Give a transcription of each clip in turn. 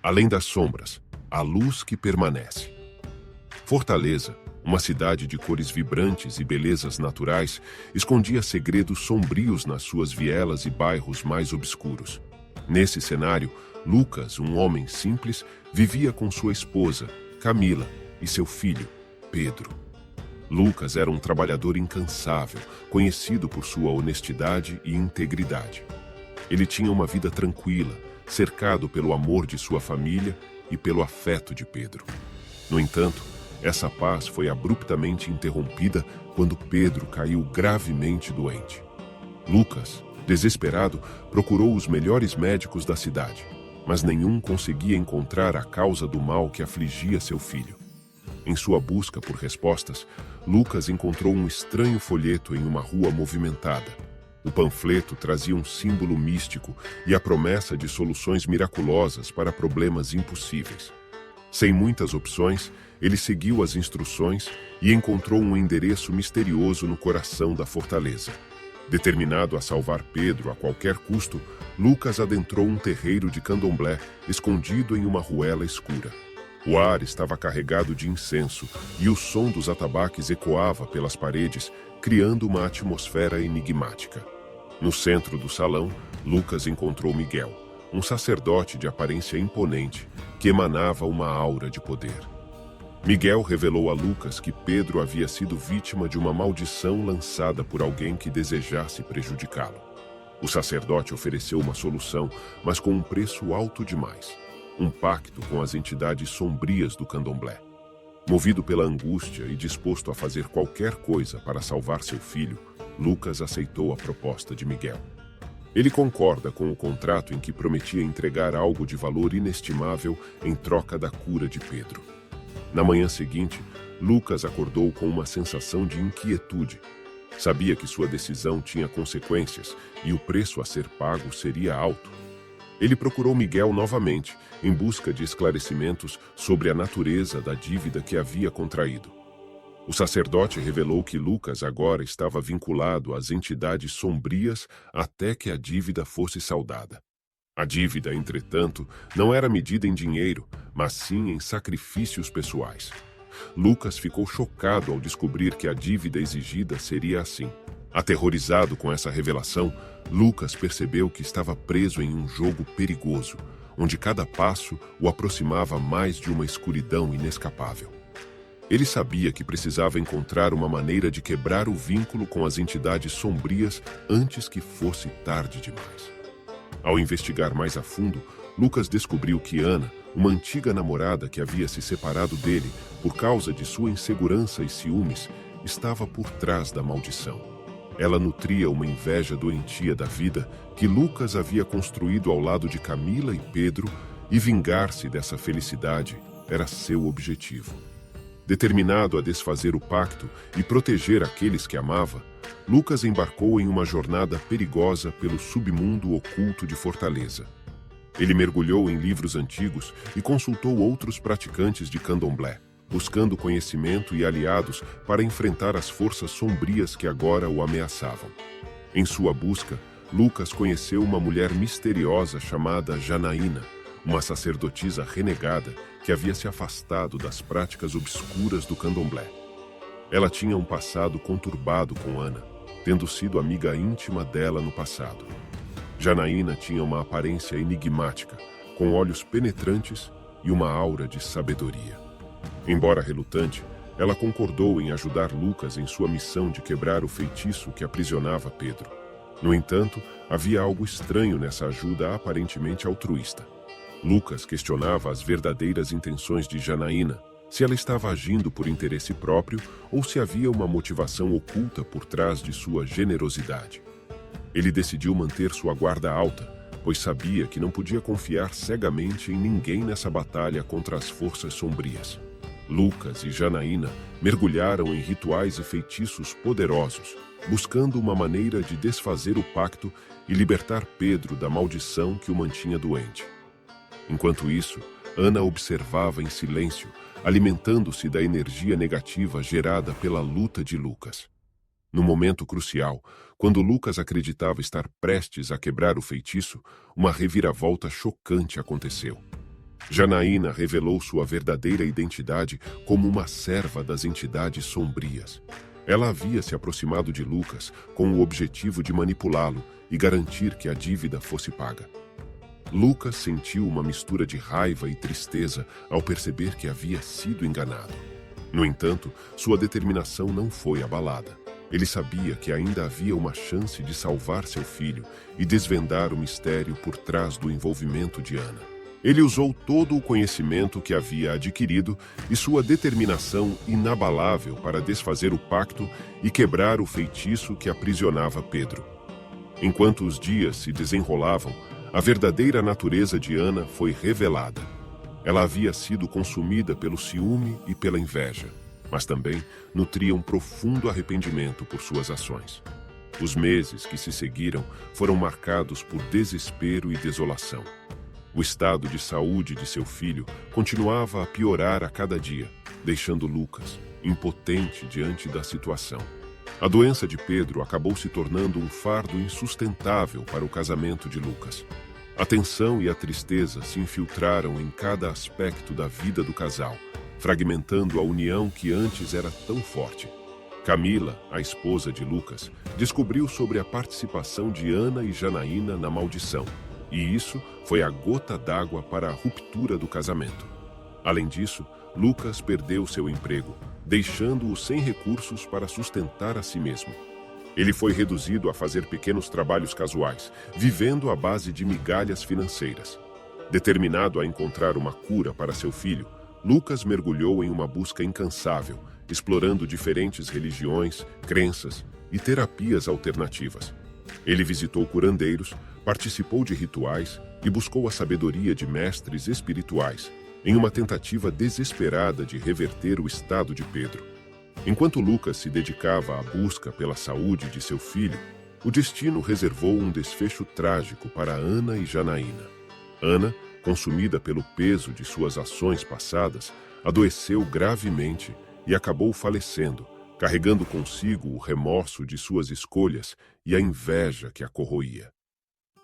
Além das sombras, a luz que permanece. Fortaleza, uma cidade de cores vibrantes e belezas naturais, escondia segredos sombrios nas suas vielas e bairros mais obscuros. Nesse cenário, Lucas, um homem simples, vivia com sua esposa, Camila, e seu filho, Pedro. Lucas era um trabalhador incansável, conhecido por sua honestidade e integridade. Ele tinha uma vida tranquila, cercado pelo amor de sua família e pelo afeto de Pedro. No entanto, essa paz foi abruptamente interrompida quando Pedro caiu gravemente doente. Lucas, desesperado, procurou os melhores médicos da cidade, mas nenhum conseguia encontrar a causa do mal que afligia seu filho. Em sua busca por respostas, Lucas encontrou um estranho folheto em uma rua movimentada. O panfleto trazia um símbolo místico e a promessa de soluções miraculosas para problemas impossíveis. Sem muitas opções, ele seguiu as instruções e encontrou um endereço misterioso no coração da fortaleza. Determinado a salvar Pedro a qualquer custo, Lucas adentrou um terreiro de candomblé escondido em uma ruela escura. O ar estava carregado de incenso e o som dos atabaques ecoava pelas paredes, criando uma atmosfera enigmática. No centro do salão, Lucas encontrou Miguel, um sacerdote de aparência imponente, que emanava uma aura de poder. Miguel revelou a Lucas que Pedro havia sido vítima de uma maldição lançada por alguém que desejasse prejudicá-lo. O sacerdote ofereceu uma solução, mas com um preço alto demais: um pacto com as entidades sombrias do candomblé. Movido pela angústia e disposto a fazer qualquer coisa para salvar seu filho, Lucas aceitou a proposta de Miguel. Ele concorda com o contrato em que prometia entregar algo de valor inestimável em troca da cura de Pedro. Na manhã seguinte, Lucas acordou com uma sensação de inquietude. Sabia que sua decisão tinha consequências e o preço a ser pago seria alto. Ele procurou Miguel novamente, em busca de esclarecimentos sobre a natureza da dívida que havia contraído. O sacerdote revelou que Lucas agora estava vinculado às entidades sombrias até que a dívida fosse saldada. A dívida, entretanto, não era medida em dinheiro, mas sim em sacrifícios pessoais. Lucas ficou chocado ao descobrir que a dívida exigida seria assim. Aterrorizado com essa revelação, Lucas percebeu que estava preso em um jogo perigoso, onde cada passo o aproximava mais de uma escuridão inescapável. Ele sabia que precisava encontrar uma maneira de quebrar o vínculo com as entidades sombrias antes que fosse tarde demais. Ao investigar mais a fundo, Lucas descobriu que Ana, uma antiga namorada que havia se separado dele por causa de sua insegurança e ciúmes, estava por trás da maldição. Ela nutria uma inveja doentia da vida que Lucas havia construído ao lado de Camila e Pedro, e vingar-se dessa felicidade era seu objetivo. Determinado a desfazer o pacto e proteger aqueles que amava, Lucas embarcou em uma jornada perigosa pelo submundo oculto de Fortaleza. Ele mergulhou em livros antigos e consultou outros praticantes de candomblé, buscando conhecimento e aliados para enfrentar as forças sombrias que agora o ameaçavam. Em sua busca, Lucas conheceu uma mulher misteriosa chamada Janaína, uma sacerdotisa renegada que havia se afastado das práticas obscuras do candomblé. Ela tinha um passado conturbado com Ana, tendo sido amiga íntima dela no passado. Janaína tinha uma aparência enigmática, com olhos penetrantes e uma aura de sabedoria. Embora relutante, ela concordou em ajudar Lucas em sua missão de quebrar o feitiço que aprisionava Pedro. No entanto, havia algo estranho nessa ajuda aparentemente altruísta. Lucas questionava as verdadeiras intenções de Janaína, se ela estava agindo por interesse próprio ou se havia uma motivação oculta por trás de sua generosidade. Ele decidiu manter sua guarda alta, pois sabia que não podia confiar cegamente em ninguém nessa batalha contra as forças sombrias. Lucas e Janaína mergulharam em rituais e feitiços poderosos, buscando uma maneira de desfazer o pacto e libertar Pedro da maldição que o mantinha doente. Enquanto isso, Ana observava em silêncio, alimentando-se da energia negativa gerada pela luta de Lucas. No momento crucial, quando Lucas acreditava estar prestes a quebrar o feitiço, uma reviravolta chocante aconteceu. Janaína revelou sua verdadeira identidade como uma serva das entidades sombrias. Ela havia se aproximado de Lucas com o objetivo de manipulá-lo e garantir que a dívida fosse paga. Lucas sentiu uma mistura de raiva e tristeza ao perceber que havia sido enganado. No entanto, sua determinação não foi abalada. Ele sabia que ainda havia uma chance de salvar seu filho e desvendar o mistério por trás do envolvimento de Ana. Ele usou todo o conhecimento que havia adquirido e sua determinação inabalável para desfazer o pacto e quebrar o feitiço que aprisionava Pedro. Enquanto os dias se desenrolavam, a verdadeira natureza de Ana foi revelada. Ela havia sido consumida pelo ciúme e pela inveja, mas também nutria um profundo arrependimento por suas ações. Os meses que se seguiram foram marcados por desespero e desolação. O estado de saúde de seu filho continuava a piorar a cada dia, deixando Lucas impotente diante da situação. A doença de Pedro acabou se tornando um fardo insustentável para o casamento de Lucas. A tensão e a tristeza se infiltraram em cada aspecto da vida do casal, fragmentando a união que antes era tão forte. Camila, a esposa de Lucas, descobriu sobre a participação de Ana e Janaína na maldição, e isso foi a gota d'água para a ruptura do casamento. Além disso, Lucas perdeu seu emprego, deixando-o sem recursos para sustentar a si mesmo. Ele foi reduzido a fazer pequenos trabalhos casuais, vivendo à base de migalhas financeiras. Determinado a encontrar uma cura para seu filho, Lucas mergulhou em uma busca incansável, explorando diferentes religiões, crenças e terapias alternativas. Ele visitou curandeiros, participou de rituais e buscou a sabedoria de mestres espirituais, em uma tentativa desesperada de reverter o estado de Pedro. Enquanto Lucas se dedicava à busca pela saúde de seu filho, o destino reservou um desfecho trágico para Ana e Janaína. Ana, consumida pelo peso de suas ações passadas, adoeceu gravemente e acabou falecendo, carregando consigo o remorso de suas escolhas e a inveja que a corroía.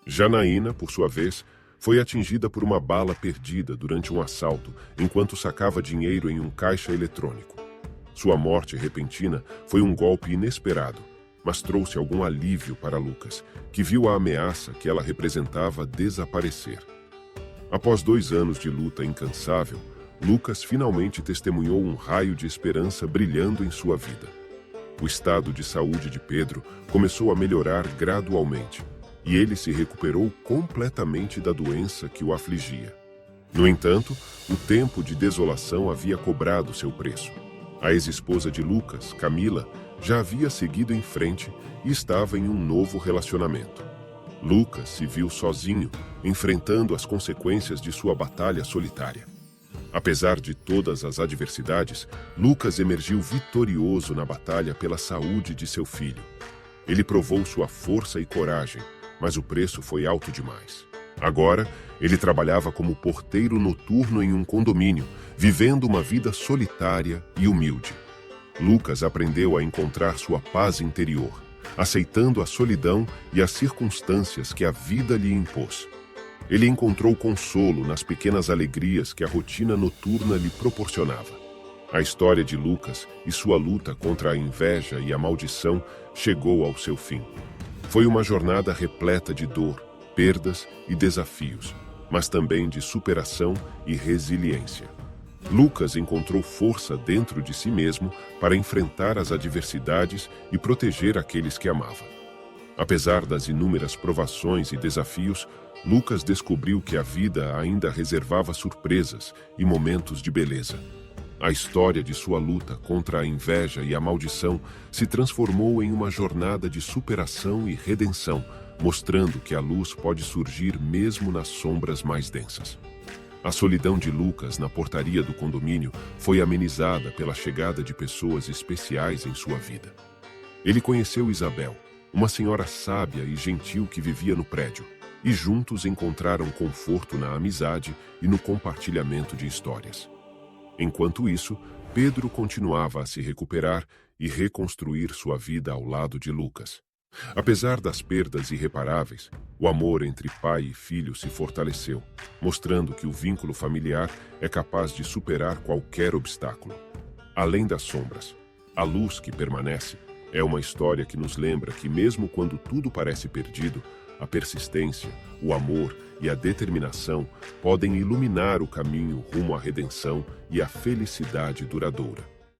Janaína, por sua vez, foi atingida por uma bala perdida durante um assalto enquanto sacava dinheiro em um caixa eletrônico. Sua morte repentina foi um golpe inesperado, mas trouxe algum alívio para Lucas, que viu a ameaça que ela representava desaparecer. Após 2 anos de luta incansável, Lucas finalmente testemunhou um raio de esperança brilhando em sua vida. O estado de saúde de Pedro começou a melhorar gradualmente, e ele se recuperou completamente da doença que o afligia. No entanto, o tempo de desolação havia cobrado seu preço. A ex-esposa de Lucas, Camila, já havia seguido em frente e estava em um novo relacionamento. Lucas se viu sozinho, enfrentando as consequências de sua batalha solitária. Apesar de todas as adversidades, Lucas emergiu vitorioso na batalha pela saúde de seu filho. Ele provou sua força e coragem, mas o preço foi alto demais. Agora, ele trabalhava como porteiro noturno em um condomínio, vivendo uma vida solitária e humilde. Lucas aprendeu a encontrar sua paz interior, aceitando a solidão e as circunstâncias que a vida lhe impôs. Ele encontrou consolo nas pequenas alegrias que a rotina noturna lhe proporcionava. A história de Lucas e sua luta contra a inveja e a maldição chegou ao seu fim. Foi uma jornada repleta de dor, perdas e desafios, mas também de superação e resiliência. Lucas encontrou força dentro de si mesmo para enfrentar as adversidades e proteger aqueles que amava. Apesar das inúmeras provações e desafios, Lucas descobriu que a vida ainda reservava surpresas e momentos de beleza. A história de sua luta contra a inveja e a maldição se transformou em uma jornada de superação e redenção, mostrando que a luz pode surgir mesmo nas sombras mais densas. A solidão de Lucas na portaria do condomínio foi amenizada pela chegada de pessoas especiais em sua vida. Ele conheceu Isabel, uma senhora sábia e gentil que vivia no prédio, e juntos encontraram conforto na amizade e no compartilhamento de histórias. Enquanto isso, Pedro continuava a se recuperar e reconstruir sua vida ao lado de Lucas. Apesar das perdas irreparáveis, o amor entre pai e filho se fortaleceu, mostrando que o vínculo familiar é capaz de superar qualquer obstáculo. Além das sombras, a luz que permanece é uma história que nos lembra que, mesmo quando tudo parece perdido, a persistência, o amor e a determinação podem iluminar o caminho rumo à redenção e à felicidade duradoura.